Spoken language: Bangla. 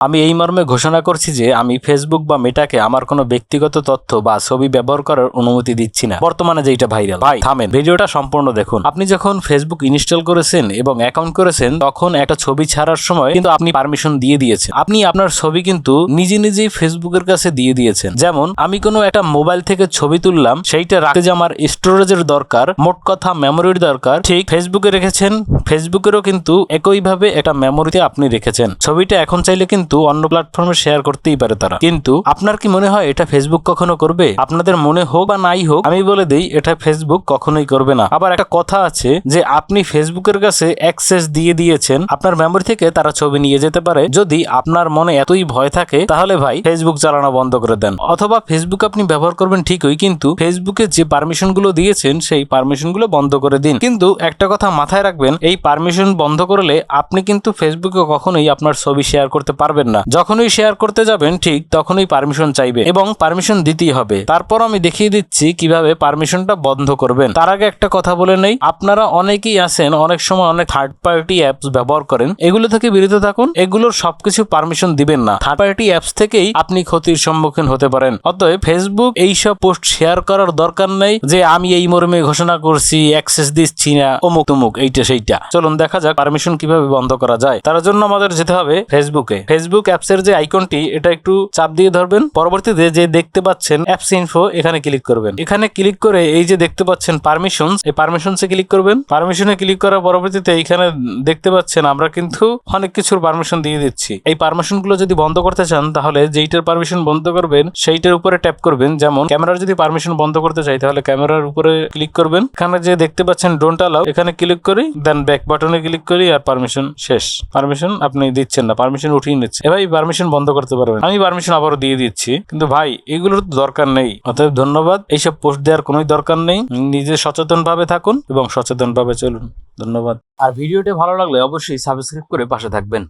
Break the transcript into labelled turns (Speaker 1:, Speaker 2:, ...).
Speaker 1: আমি এই মর্মে ঘোষণা করছি যে আমি ফেসবুক বা মেটাকে আমার কোনো ব্যক্তিগত তথ্য বা ছবি ব্যবহার করার অনুমতি দিচ্ছি না। বর্তমানে যেটা ভাইরাল। ভাই থামেন, ভিডিওটা সম্পূর্ণ দেখুন। আপনি যখন ফেসবুক ইনস্টল করেছেন এবং অ্যাকাউন্ট করেছেন তখন একটা ছবি ছাড়ার সময় কিন্তু আপনি পারমিশন দিয়ে দিয়েছেন। আপনি আপনার ছবি কিন্তু নিজেই ফেসবুকের কাছে দিয়ে দিয়েছেন। যেমন আমি কোনো একটা মোবাইল থেকে ছবি তুললাম, সেইটা রাখতে যে আমার স্টোরেজের দরকার, মোট কথা মেমোরির দরকার, ঠিক ফেসবুকে রেখেছেন। ফেসবুকেরও কিন্তু একইভাবে একটা মেমোরিতে আপনি রেখেছেন। ছবিটা এখন চাইলে কিন্তু অন্য প্ল্যাটফর্মে শেয়ার করতেই পারে তারা। কিন্তু আপনার কি মনে হয় এটা ফেসবুক কখনো করবে? আপনাদের মনে হোক বা নাই হোক, আমি বলে দেই এটা ফেসবুক কখনোই করবে না। আবার একটা কথা আছে যে আপনি ফেসবুকের কাছে অ্যাক্সেস দিয়ে দিয়েছেন, আপনার মেমোরি থেকে তারা ছবি নিয়ে যেতে পারে। যদি আপনার মনে এতই ভয় থাকে তাহলে ভাই ফেসবুক চালানো বন্ধ করে দেন। অথবা ফেসবুক আপনি ব্যবহার করবেন ঠিকই, কিন্তু ফেসবুকে যে পারমিশন গুলো দিয়েছেন সেই পারমিশন গুলো বন্ধ করে দিন। কিন্তু একটা কথা মাথায় রাখবেন, এই পারমিশন বন্ধ করলে আপনি কিন্তু ফেসবুকে কখনোই আপনার ছবি শেয়ার করতে পারবেন না। যখনই শেয়ার করতে যাবেন ঠিক তখনই পারমিশন চাইবে এবং পারমিশন দিতেই হবে। তারপর আমি দেখিয়ে দিচ্ছি কিভাবে পারমিশনটা বন্ধ করবেন। তার আগে একটা কথা বলে নেই, আপনারা অনেকেই আছেন অনেক সময় অনেক থার্ড পার্টি অ্যাপস ব্যবহার করেন, এগুলো থেকে বিরত থাকুন। এগুলোর সবকিছু পারমিশন দিবেন না। থার্ড পার্টি অ্যাপস থেকেই আপনি ক্ষতির সম্মুখীন হতে পারেন। অতএব ফেসবুক এইসব পোস্ট শেয়ার করার দরকার নেই যে আমি এই মর্মে ঘোষণা করছি, অ্যাক্সেস দিচ্ছি না, অমুক তমুক, এইটা সেইটা। চলুন দেখা যাক পারমিশন কিভাবে বন্ধ করা যায়। তার জন্য আমাদের যেতে হবে ফেসবুকে। ফেসবুক অ্যাপসের যে আইকনটি, এটা একটু চাপ দিয়ে ধরবেন। পরবর্তীতে যে দেখতে পাচ্ছেন অ্যাপস ইনফো, এখানে ক্লিক করবেন। এখানে ক্লিক করে এই যে দেখতে পাচ্ছেন পারমিশনস, এই পারমিশনসে ক্লিক করবেন। পারমিশনে ক্লিক করার পরবর্তীতে এইখানে দেখতে পাচ্ছেন আমরা কিন্তু অনেক কিছুর পারমিশন দিয়ে দিচ্ছি। এই পারমিশন গুলো যদি বন্ধ করতে চান তাহলে যেইটার পারমিশন বন্ধ করবেন সেইটার উপরে ট্যাপ করবেন। যেমন ক্যামেরার যদি পারমিশন বন্ধ করতে চাই তাহলে ক্যামেরার উপরে ক্লিক করবেন। এখানে যে দেখতে পাচ্ছেন ডোন্ট অ্যালাউ, এখানে ক্লিক করি, দেন ব্যাক বাটনে ক্লিক করি, আর পারমিশন শেষ। পারমিশন আপনি দিচ্ছেন না, পারমিশন উঠিয়ে নিচ্ছে। এবার পারমিশন বন্ধ করতে পারবেন। আমি পারমিশন আবারও দিয়ে দিচ্ছি, কিন্তু ভাই এগুলোর তো দরকার নেই। অতএব ধন্যবাদ, এইসব পোস্ট দেওয়ার কোনো দরকার নেই। নিজে সচেতন ভাবে থাকুন এবং সচেতন ভাবে চলুন। ধন্যবাদ। আর ভিডিওটি ভালো লাগলে অবশ্যই সাবস্ক্রাইব করে পাশে থাকবেন।